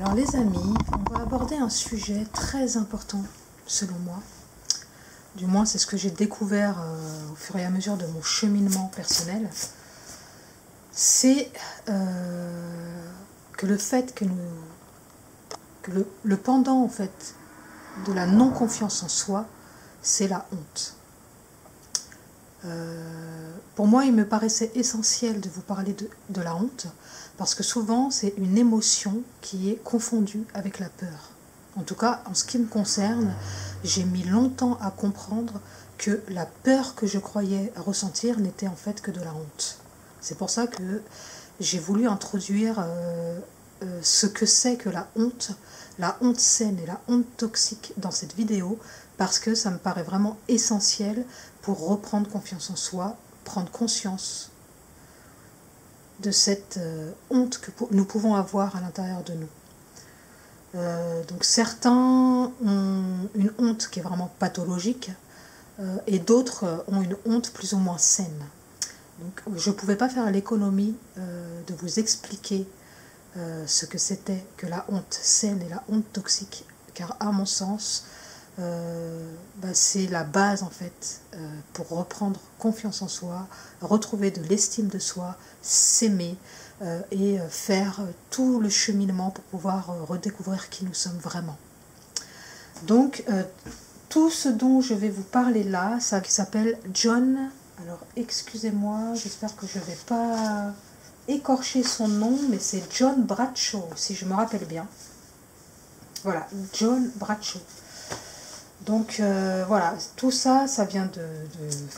Alors les amis, on va aborder un sujet très important selon moi. Du moins c'est ce que j'ai découvert au fur et à mesure de mon cheminement personnel. C'est que le fait que le pendant en fait de la non-confiance en soi, c'est la honte. Pour moi, il me paraissait essentiel de vous parler de la honte, parce que souvent, c'est une émotion qui est confondue avec la peur. En tout cas, en ce qui me concerne, j'ai mis longtemps à comprendre que la peur que je croyais ressentir n'était en fait que de la honte. C'est pour ça que j'ai voulu introduire ce que c'est que la honte saine et la honte toxique dans cette vidéo, parce que ça me paraît vraiment essentiel pour reprendre confiance en soi, prendre conscience de cette honte que nous pouvons avoir à l'intérieur de nous. Donc certains ont une honte qui est vraiment pathologique et d'autres ont une honte plus ou moins saine. Donc je ne pouvais pas faire l'économie de vous expliquer ce que c'était que la honte saine et la honte toxique, car à mon sens, c'est la base en fait pour reprendre confiance en soi, retrouver de l'estime de soi, s'aimer et faire tout le cheminement pour pouvoir redécouvrir qui nous sommes vraiment. Donc tout ce dont je vais vous parler là, ça s'appelle John, alors excusez-moi, j'espère que je ne vais pas écorcher son nom, mais c'est John Bradshaw, si je me rappelle bien. Voilà, John Bradshaw. Donc voilà, tout ça, ça vient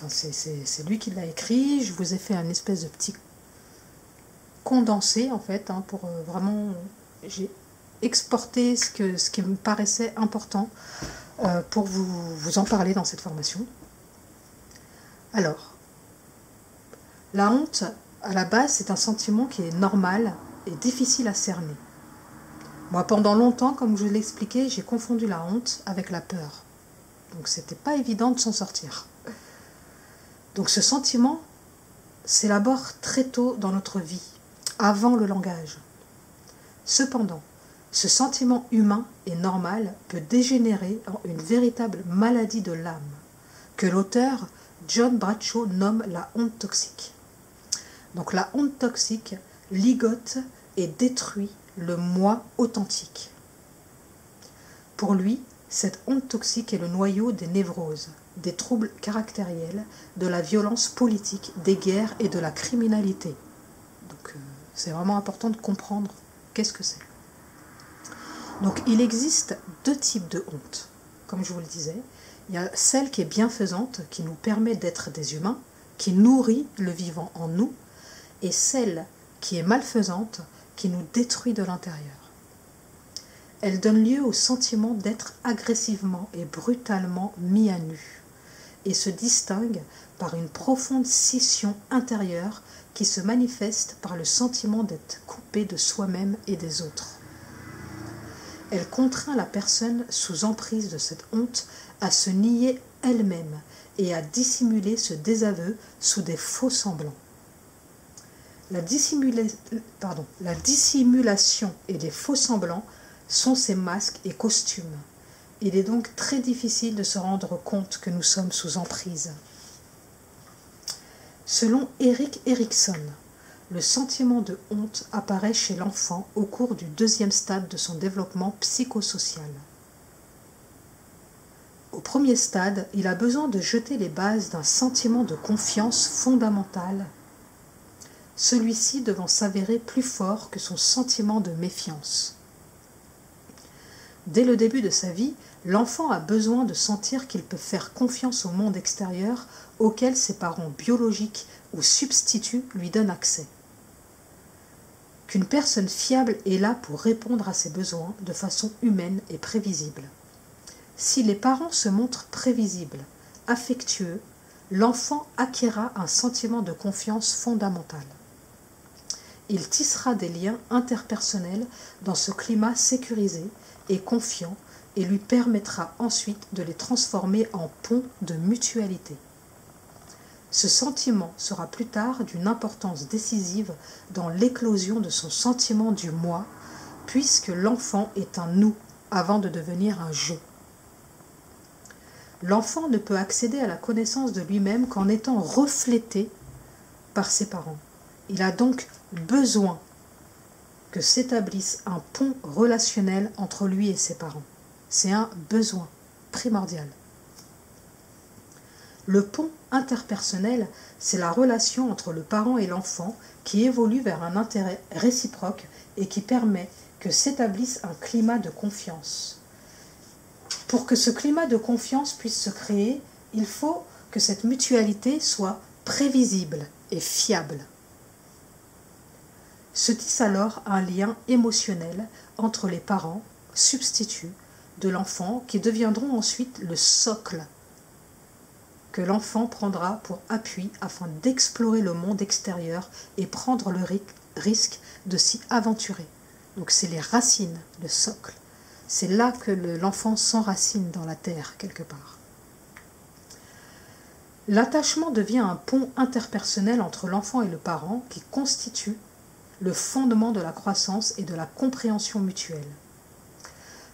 c'est lui qui l'a écrit. Je vous ai fait un espèce de petit condensé en fait, pour vraiment, j'ai exporté ce qui me paraissait important pour vous en parler dans cette formation. Alors, la honte, à la base, c'est un sentiment qui est normal et difficile à cerner. Moi, pendant longtemps, comme je l'ai expliqué, j'ai confondu la honte avec la peur. Donc, c'était pas évident de s'en sortir. Donc, ce sentiment s'élabore très tôt dans notre vie, avant le langage. Cependant, ce sentiment humain et normal peut dégénérer en une véritable maladie de l'âme, que l'auteur John Bradshaw nomme la honte toxique. Donc, la honte toxique ligote et détruit le moi authentique. Pour lui, cette honte toxique est le noyau des névroses, des troubles caractériels, de la violence politique, des guerres et de la criminalité. Donc c'est vraiment important de comprendre qu'est-ce que c'est. Donc il existe deux types de honte. Comme je vous le disais, il y a celle qui est bienfaisante, qui nous permet d'être des humains, qui nourrit le vivant en nous, et celle qui est malfaisante, qui nous détruit de l'intérieur. Elle donne lieu au sentiment d'être agressivement et brutalement mis à nu et se distingue par une profonde scission intérieure qui se manifeste par le sentiment d'être coupé de soi-même et des autres. Elle contraint la personne sous emprise de cette honte à se nier elle-même et à dissimuler ce désaveu sous des faux semblants. La dissimulation et les faux semblants sont ces masques et costumes. Il est donc très difficile de se rendre compte que nous sommes sous emprise. Selon Erik Erikson, le sentiment de honte apparaît chez l'enfant au cours du deuxième stade de son développement psychosocial. Au premier stade, il a besoin de jeter les bases d'un sentiment de confiance fondamentale, celui-ci devant s'avérer plus fort que son sentiment de méfiance. Dès le début de sa vie, l'enfant a besoin de sentir qu'il peut faire confiance au monde extérieur auquel ses parents biologiques ou substituts lui donnent accès. Qu'une personne fiable est là pour répondre à ses besoins de façon humaine et prévisible. Si les parents se montrent prévisibles, affectueux, l'enfant acquérera un sentiment de confiance fondamental. Il tissera des liens interpersonnels dans ce climat sécurisé et confiant et lui permettra ensuite de les transformer en ponts de mutualité. Ce sentiment sera plus tard d'une importance décisive dans l'éclosion de son sentiment du moi puisque l'enfant est un nous avant de devenir un je. L'enfant ne peut accéder à la connaissance de lui-même qu'en étant reflété par ses parents. Il a donc besoin que s'établisse un pont relationnel entre lui et ses parents. C'est un besoin primordial. Le pont interpersonnel, c'est la relation entre le parent et l'enfant qui évolue vers un intérêt réciproque et qui permet que s'établisse un climat de confiance. Pour que ce climat de confiance puisse se créer, il faut que cette mutualité soit prévisible et fiable. Se tisse alors un lien émotionnel entre les parents, substituts de l'enfant, qui deviendront ensuite le socle que l'enfant prendra pour appui afin d'explorer le monde extérieur et prendre le risque de s'y aventurer. Donc c'est les racines, le socle. C'est là que l'enfant s'enracine dans la terre, quelque part. L'attachement devient un pont interpersonnel entre l'enfant et le parent qui constitue le fondement de la croissance et de la compréhension mutuelle.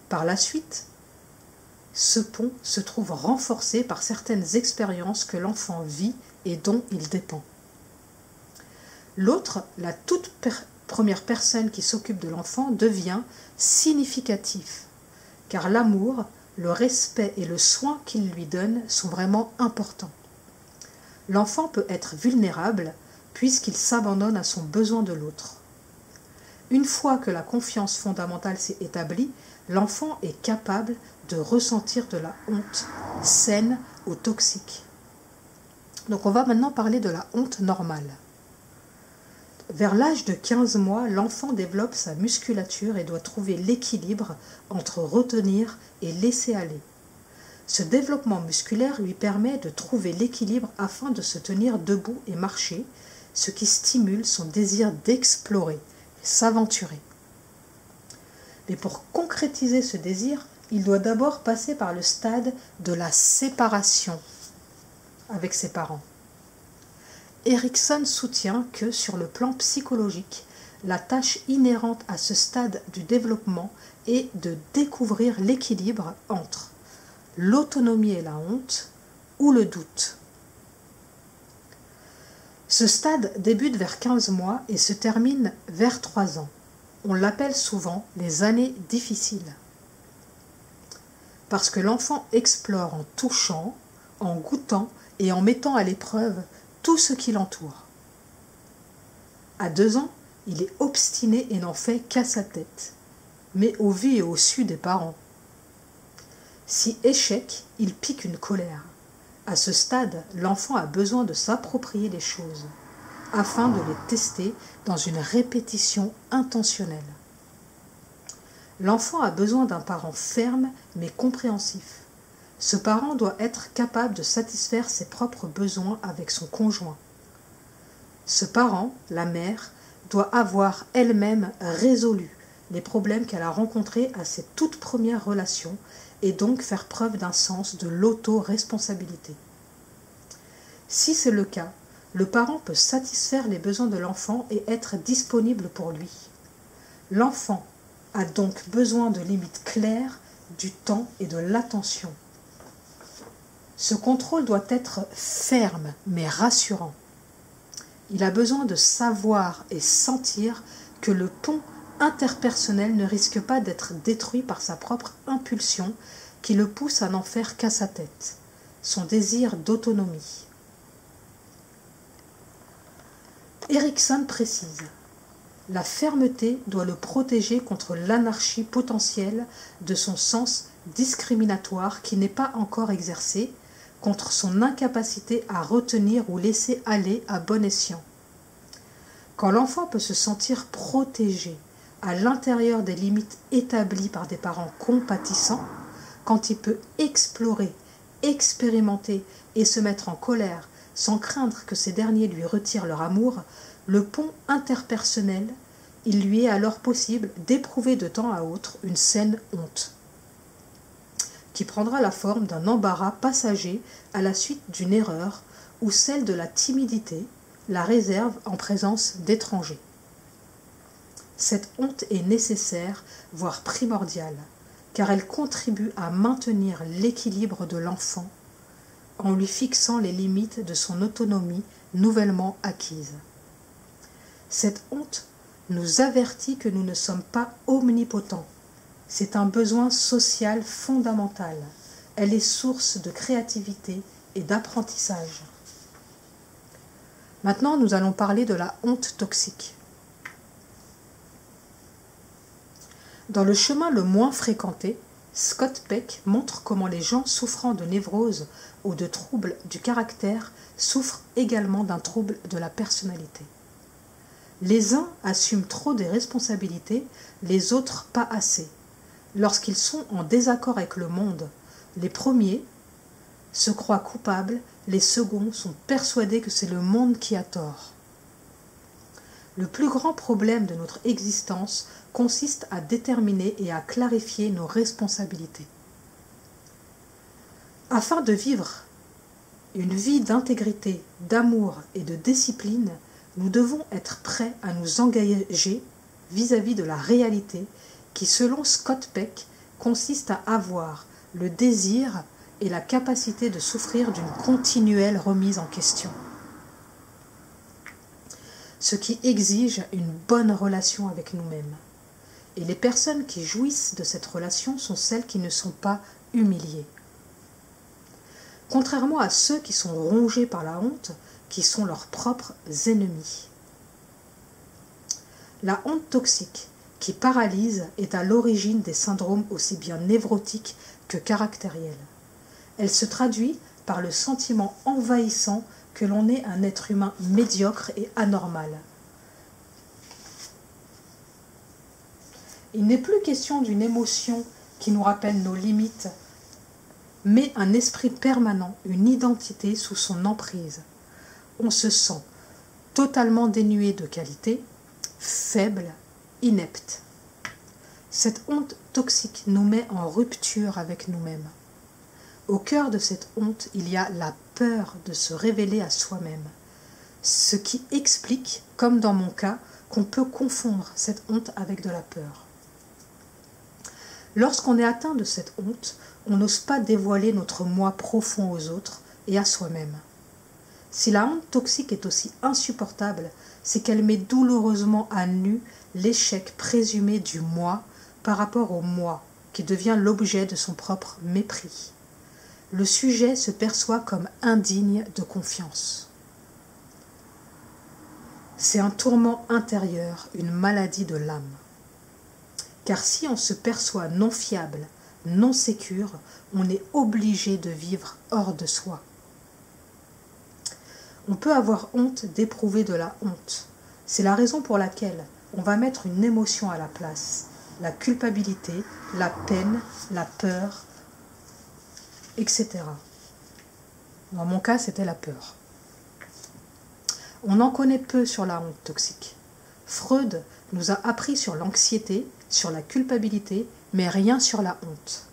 Par la suite, ce pont se trouve renforcé par certaines expériences que l'enfant vit et dont il dépend. L'autre, la toute première personne qui s'occupe de l'enfant, devient significatif, car l'amour, le respect et le soin qu'il lui donne sont vraiment importants. L'enfant peut être vulnérable puisqu'il s'abandonne à son besoin de l'autre. Une fois que la confiance fondamentale s'est établie, l'enfant est capable de ressentir de la honte, saine ou toxique. Donc on va maintenant parler de la honte normale. Vers l'âge de 15 mois, l'enfant développe sa musculature et doit trouver l'équilibre entre retenir et laisser aller. Ce développement musculaire lui permet de trouver l'équilibre afin de se tenir debout et marcher, ce qui stimule son désir d'explorer, s'aventurer. Mais pour concrétiser ce désir, il doit d'abord passer par le stade de la séparation avec ses parents. Erikson soutient que, sur le plan psychologique, la tâche inhérente à ce stade du développement est de découvrir l'équilibre entre l'autonomie et la honte ou le doute. Ce stade débute vers 15 mois et se termine vers 3 ans. On l'appelle souvent les années difficiles. Parce que l'enfant explore en touchant, en goûtant et en mettant à l'épreuve tout ce qui l'entoure. À 2 ans, il est obstiné et n'en fait qu'à sa tête, mais au vu et au su des parents. Si échec, il pique une colère. À ce stade, l'enfant a besoin de s'approprier les choses, afin de les tester dans une répétition intentionnelle. L'enfant a besoin d'un parent ferme mais compréhensif. Ce parent doit être capable de satisfaire ses propres besoins avec son conjoint. Ce parent, la mère, doit avoir elle-même résolu les problèmes qu'elle a rencontrés à ses toutes premières relations et donc faire preuve d'un sens de l'auto-responsabilité. Si c'est le cas, le parent peut satisfaire les besoins de l'enfant et être disponible pour lui. L'enfant a donc besoin de limites claires, du temps et de l'attention. Ce contrôle doit être ferme mais rassurant. Il a besoin de savoir et sentir que le pont interpersonnel ne risque pas d'être détruit par sa propre impulsion qui le pousse à n'en faire qu'à sa tête, son désir d'autonomie. Erikson précise: la fermeté doit le protéger contre l'anarchie potentielle de son sens discriminatoire qui n'est pas encore exercé, contre son incapacité à retenir ou laisser aller à bon escient. Quand l'enfant peut se sentir protégé à l'intérieur des limites établies par des parents compatissants, quand il peut explorer, expérimenter et se mettre en colère sans craindre que ces derniers lui retirent leur amour, le pont interpersonnel, il lui est alors possible d'éprouver de temps à autre une saine honte, qui prendra la forme d'un embarras passager à la suite d'une erreur ou celle de la timidité, la réserve en présence d'étrangers. Cette honte est nécessaire, voire primordiale, car elle contribue à maintenir l'équilibre de l'enfant en lui fixant les limites de son autonomie nouvellement acquise. Cette honte nous avertit que nous ne sommes pas omnipotents. C'est un besoin social fondamental. Elle est source de créativité et d'apprentissage. Maintenant, nous allons parler de la honte toxique. Dans le chemin le moins fréquenté, Scott Peck montre comment les gens souffrant de névrose ou de troubles du caractère souffrent également d'un trouble de la personnalité. Les uns assument trop des responsabilités, les autres pas assez. Lorsqu'ils sont en désaccord avec le monde, les premiers se croient coupables, les seconds sont persuadés que c'est le monde qui a tort. Le plus grand problème de notre existence consiste à déterminer et à clarifier nos responsabilités. Afin de vivre une vie d'intégrité, d'amour et de discipline, nous devons être prêts à nous engager vis-à-vis de la réalité qui, selon Scott Peck, consiste à avoir le désir et la capacité de souffrir d'une continuelle remise en question. Ce qui exige une bonne relation avec nous-mêmes. Et les personnes qui jouissent de cette relation sont celles qui ne sont pas humiliées. Contrairement à ceux qui sont rongés par la honte, qui sont leurs propres ennemis. La honte toxique, qui paralyse, est à l'origine des syndromes aussi bien névrotiques que caractériels. Elle se traduit par le sentiment envahissant que l'on est un être humain médiocre et anormal. Il n'est plus question d'une émotion qui nous rappelle nos limites, mais un esprit permanent, une identité sous son emprise. On se sent totalement dénué de qualité, faible, inepte. Cette honte toxique nous met en rupture avec nous-mêmes. Au cœur de cette honte, il y a la peur de se révéler à soi-même, ce qui explique, comme dans mon cas, qu'on peut confondre cette honte avec de la peur. Lorsqu'on est atteint de cette honte, on n'ose pas dévoiler notre moi profond aux autres et à soi-même. Si la honte toxique est aussi insupportable, c'est qu'elle met douloureusement à nu l'échec présumé du moi par rapport au moi, qui devient l'objet de son propre mépris. Le sujet se perçoit comme indigne de confiance. C'est un tourment intérieur, une maladie de l'âme. Car si on se perçoit non fiable, non sécure, on est obligé de vivre hors de soi. On peut avoir honte d'éprouver de la honte. C'est la raison pour laquelle on va mettre une émotion à la place. La culpabilité, la peine, la peur, etc. Dans mon cas, c'était la peur. On en connaît peu sur la honte toxique. Freud nous a appris sur l'anxiété, sur la culpabilité, mais rien sur la honte.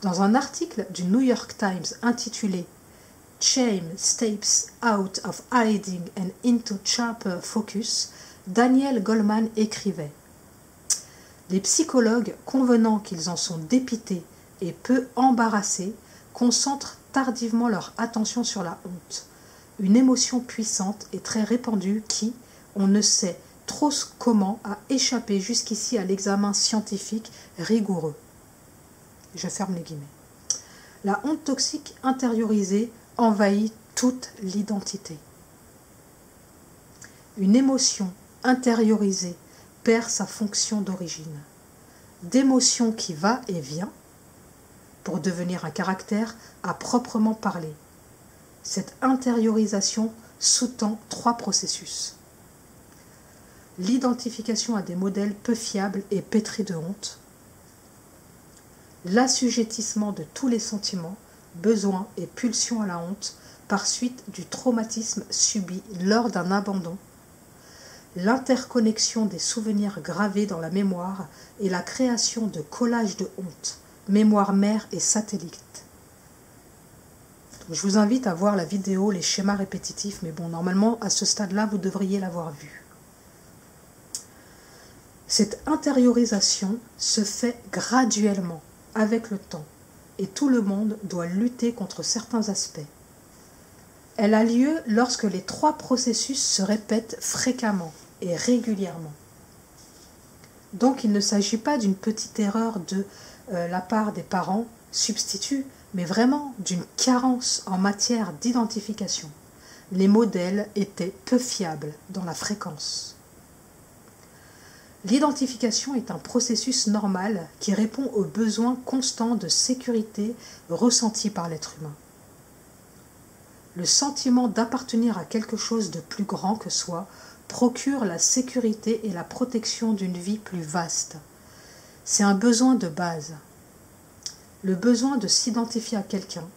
Dans un article du New York Times intitulé « Shame Steps Out of Hiding and into Sharper Focus », Daniel Goleman écrivait « Les psychologues, convenant qu'ils en sont dépités et peu embarrassés, concentrent tardivement leur attention sur la honte, une émotion puissante et très répandue qui, on ne sait trop comment, a échappé jusqu'ici à l'examen scientifique rigoureux. » Je ferme les guillemets. La honte toxique intériorisée envahit toute l'identité. Une émotion intériorisée perd sa fonction d'origine. D'émotion qui va et vient pour devenir un caractère à proprement parler. Cette intériorisation sous-tend 3 processus. L'identification à des modèles peu fiables et pétris de honte, l'assujettissement de tous les sentiments, besoins et pulsions à la honte par suite du traumatisme subi lors d'un abandon, l'interconnexion des souvenirs gravés dans la mémoire et la création de collages de honte, mémoire mère et satellite. Donc, je vous invite à voir la vidéo, les schémas répétitifs, mais bon, normalement, à ce stade-là, vous devriez l'avoir vu. Cette intériorisation se fait graduellement, avec le temps, et tout le monde doit lutter contre certains aspects. Elle a lieu lorsque les 3 processus se répètent fréquemment et régulièrement. Donc il ne s'agit pas d'une petite erreur de la part des parents substituts, mais vraiment d'une carence en matière d'identification. Les modèles étaient peu fiables dans la fréquence. L'identification est un processus normal qui répond aux besoins constants de sécurité ressentis par l'être humain. Le sentiment d'appartenir à quelque chose de plus grand que soi procure la sécurité et la protection d'une vie plus vaste. C'est un besoin de base. Le besoin de s'identifier à quelqu'un,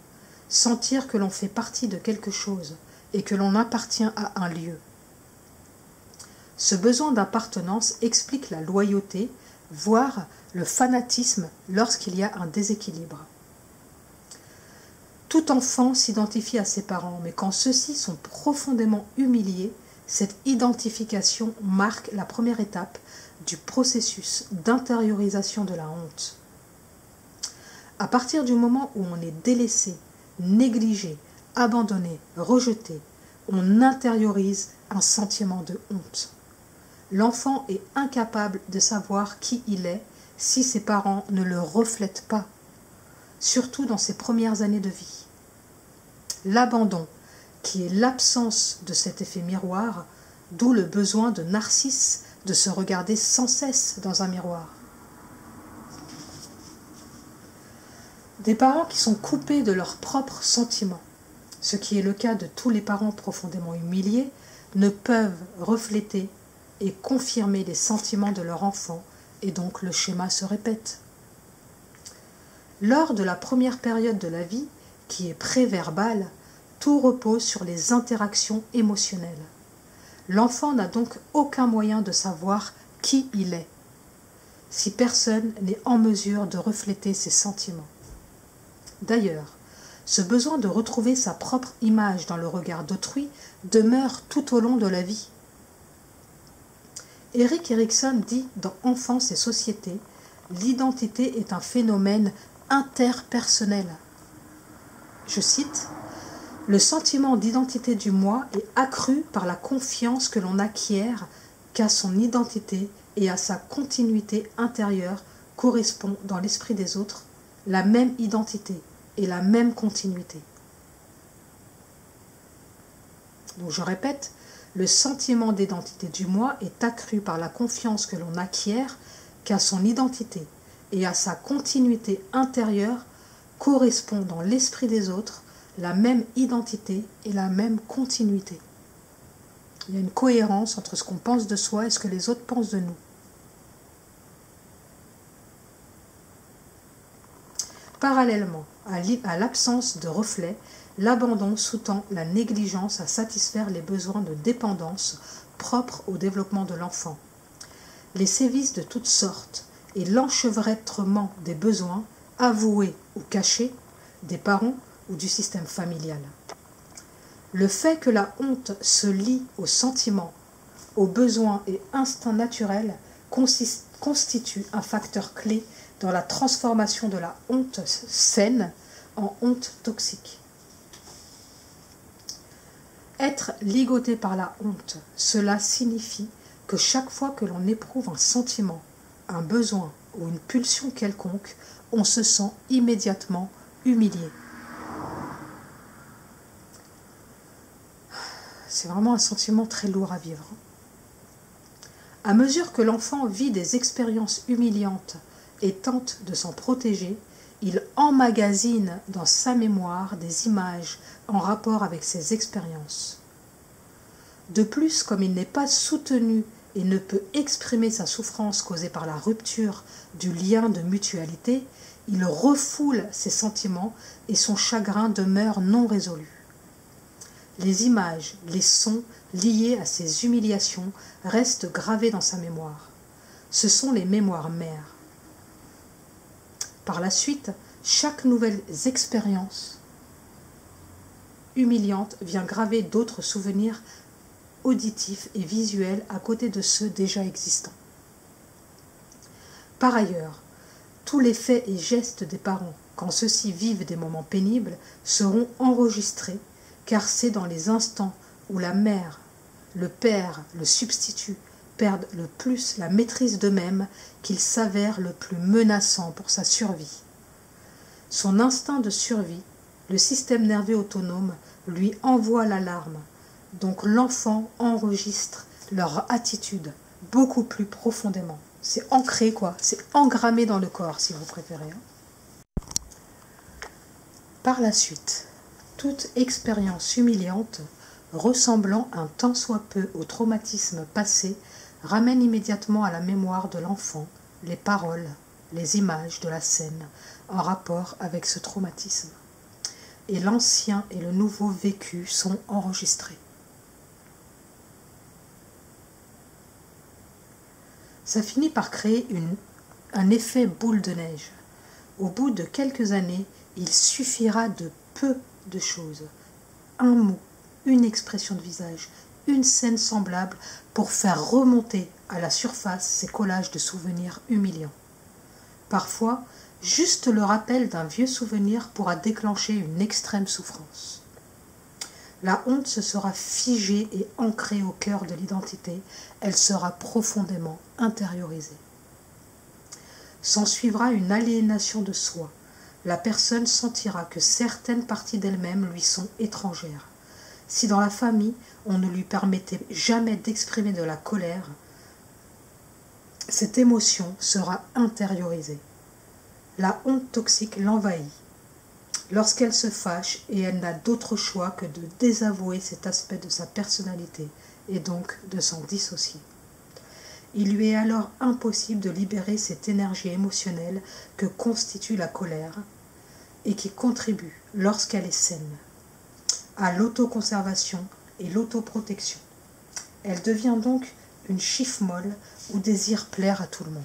sentir que l'on fait partie de quelque chose et que l'on appartient à un lieu. Ce besoin d'appartenance explique la loyauté, voire le fanatisme lorsqu'il y a un déséquilibre. Tout enfant s'identifie à ses parents, mais quand ceux-ci sont profondément humiliés, cette identification marque la première étape du processus d'intériorisation de la honte. À partir du moment où on est délaissé, négligé, abandonné, rejeté, on intériorise un sentiment de honte. L'enfant est incapable de savoir qui il est si ses parents ne le reflètent pas, surtout dans ses premières années de vie. L'abandon, qui est l'absence de cet effet miroir, d'où le besoin de Narcisse de se regarder sans cesse dans un miroir. Des parents qui sont coupés de leurs propres sentiments, ce qui est le cas de tous les parents profondément humiliés, ne peuvent refléter et confirmer les sentiments de leur enfant, et donc le schéma se répète. Lors de la première période de la vie, qui est préverbale, tout repose sur les interactions émotionnelles. L'enfant n'a donc aucun moyen de savoir qui il est, si personne n'est en mesure de refléter ses sentiments. D'ailleurs, ce besoin de retrouver sa propre image dans le regard d'autrui demeure tout au long de la vie. Erik Erikson dit dans Enfance et société, l'identité est un phénomène interpersonnel. Je cite, « Le sentiment d'identité du moi est accru par la confiance que l'on acquiert qu'à son identité et à sa continuité intérieure correspond dans l'esprit des autres la même identité et la même continuité. » Donc je répète, le sentiment d'identité du moi est accru par la confiance que l'on acquiert qu'à son identité et à sa continuité intérieure correspond dans l'esprit des autres la même identité et la même continuité. Il y a une cohérence entre ce qu'on pense de soi et ce que les autres pensent de nous. Parallèlement à l'absence de reflet, l'abandon sous-tend la négligence à satisfaire les besoins de dépendance propres au développement de l'enfant. Les sévices de toutes sortes et l'enchevêtrement des besoins, avoués ou cachés, des parents ou du système familial. Le fait que la honte se lie aux sentiments, aux besoins et instincts naturels constitue un facteur clé dans la transformation de la honte saine en honte toxique. Être ligoté par la honte, cela signifie que chaque fois que l'on éprouve un sentiment, un besoin ou une pulsion quelconque, on se sent immédiatement humilié. C'est vraiment un sentiment très lourd à vivre. À mesure que l'enfant vit des expériences humiliantes et tente de s'en protéger, il emmagasine dans sa mémoire des images en rapport avec ces expériences. De plus, comme il n'est pas soutenu et ne peut exprimer sa souffrance causée par la rupture du lien de mutualité, il refoule ses sentiments et son chagrin demeure non résolu. Les images, les sons liés à ces humiliations restent gravés dans sa mémoire. Ce sont les mémoires mères. Par la suite, chaque nouvelle expérience humiliante vient graver d'autres souvenirs auditifs et visuels à côté de ceux déjà existants. Par ailleurs, tous les faits et gestes des parents, quand ceux-ci vivent des moments pénibles, seront enregistrés, car c'est dans les instants où la mère, le père, le substitut perdent le plus la maîtrise d'eux-mêmes qu'ils s'avèrent le plus menaçants pour sa survie. Son instinct de survie, le système nerveux autonome, lui envoie l'alarme. Donc l'enfant enregistre leur attitude beaucoup plus profondément. C'est ancré, quoi. C'est engrammé dans le corps, si vous préférez. Par la suite, toute expérience humiliante, ressemblant un tant soit peu au traumatisme passé, ramène immédiatement à la mémoire de l'enfant les paroles, les images de la scène en rapport avec ce traumatisme. Et l'ancien et le nouveau vécu sont enregistrés. Ça finit par créer un effet boule de neige. Au bout de quelques années, il suffira de peu de choses, un mot, une expression de visage, une scène semblable pour faire remonter à la surface ces collages de souvenirs humiliants. Parfois, juste le rappel d'un vieux souvenir pourra déclencher une extrême souffrance. La honte se sera figée et ancrée au cœur de l'identité, elle sera profondément intériorisée. S'ensuivra une aliénation de soi. La personne sentira que certaines parties d'elle-même lui sont étrangères. Si dans la famille, on ne lui permettait jamais d'exprimer de la colère, cette émotion sera intériorisée. La honte toxique l'envahit. Lorsqu'elle se fâche et elle n'a d'autre choix que de désavouer cet aspect de sa personnalité et donc de s'en dissocier. Il lui est alors impossible de libérer cette énergie émotionnelle que constitue la colère et qui contribue, lorsqu'elle est saine, à l'autoconservation et l'autoprotection. Elle devient donc une chiffre molle ou désire plaire à tout le monde.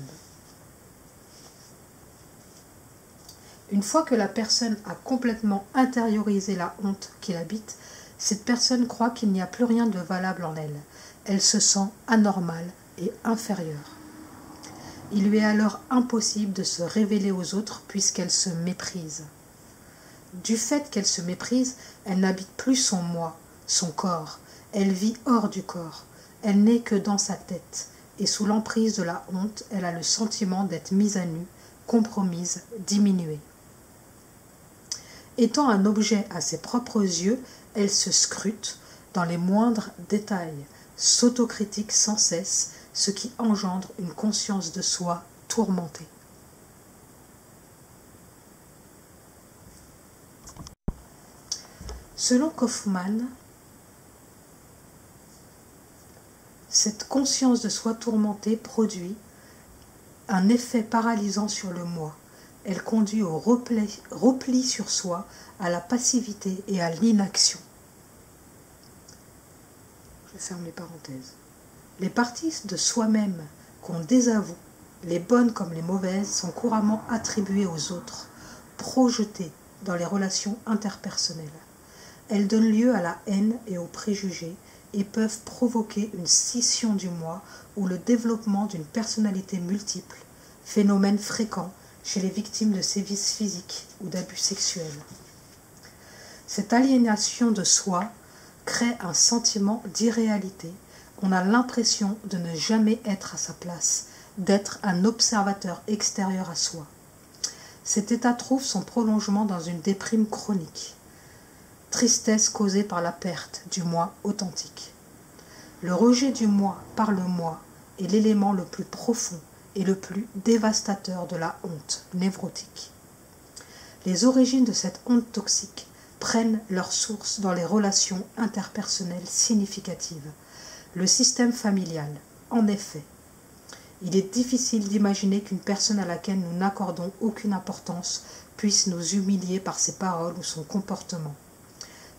Une fois que la personne a complètement intériorisé la honte qui l'habite, cette personne croit qu'il n'y a plus rien de valable en elle. Elle se sent anormale et inférieure. Il lui est alors impossible de se révéler aux autres puisqu'elle se méprise. Du fait qu'elle se méprise, elle n'habite plus son moi, son corps. Elle vit hors du corps. Elle n'est que dans sa tête. Et sous l'emprise de la honte, elle a le sentiment d'être mise à nu, compromise, diminuée. Étant un objet à ses propres yeux, elle se scrute dans les moindres détails, s'autocritique sans cesse, ce qui engendre une conscience de soi tourmentée. Selon Kaufmann, cette conscience de soi tourmentée produit un effet paralysant sur le moi. Elle conduit au repli sur soi, à la passivité et à l'inaction. Je ferme les parenthèses. Les parties de soi-même qu'on désavoue, les bonnes comme les mauvaises, sont couramment attribuées aux autres, projetées dans les relations interpersonnelles. Elles donnent lieu à la haine et aux préjugés et peuvent provoquer une scission du moi ou le développement d'une personnalité multiple, phénomène fréquent chez les victimes de sévices physiques ou d'abus sexuels. Cette aliénation de soi crée un sentiment d'irréalité. On a l'impression de ne jamais être à sa place, d'être un observateur extérieur à soi. Cet état trouve son prolongement dans une déprime chronique, tristesse causée par la perte du moi authentique. Le rejet du moi par le moi est l'élément le plus profond et le plus dévastateur de la honte névrotique. Les origines de cette honte toxique prennent leur source dans les relations interpersonnelles significatives, le système familial. En effet, il est difficile d'imaginer qu'une personne à laquelle nous n'accordons aucune importance puisse nous humilier par ses paroles ou son comportement.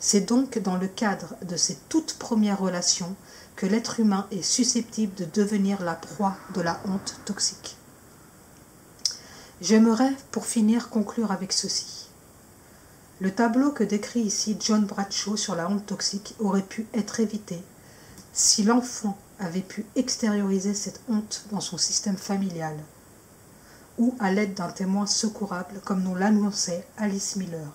C'est donc dans le cadre de ces toutes premières relations que l'être humain est susceptible de devenir la proie de la honte toxique. J'aimerais, pour finir, conclure avec ceci. Le tableau que décrit ici John Bradshaw sur la honte toxique aurait pu être évité si l'enfant avait pu extérioriser cette honte dans son système familial. ou à l'aide d'un témoin secourable comme nous l'annonçait Alice Miller.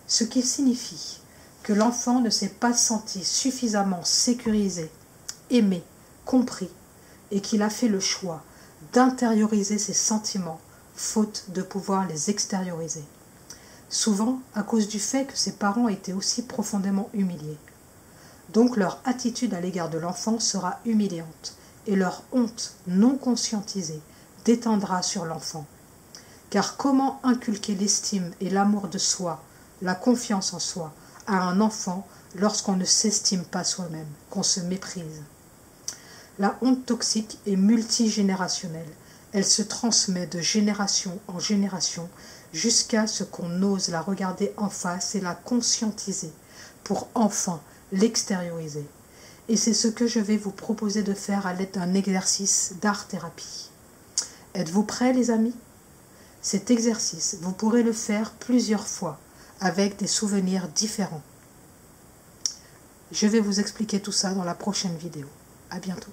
Ce qui signifie que l'enfant ne s'est pas senti suffisamment sécurisé, aimé, compris, et qu'il a fait le choix d'intérioriser ses sentiments, faute de pouvoir les extérioriser. Souvent à cause du fait que ses parents étaient aussi profondément humiliés. Donc leur attitude à l'égard de l'enfant sera humiliante, et leur honte non conscientisée détendra sur l'enfant. Car comment inculquer l'estime et l'amour de soi, la confiance en soi, à un enfant lorsqu'on ne s'estime pas soi-même, qu'on se méprise? La honte toxique est multigénérationnelle. Elle se transmet de génération en génération jusqu'à ce qu'on ose la regarder en face et la conscientiser pour enfin l'extérioriser. Et c'est ce que je vais vous proposer de faire à l'aide d'un exercice d'art-thérapie. Êtes-vous prêts, les amis? Cet exercice, vous pourrez le faire plusieurs fois avec des souvenirs différents. Je vais vous expliquer tout ça dans la prochaine vidéo. À bientôt.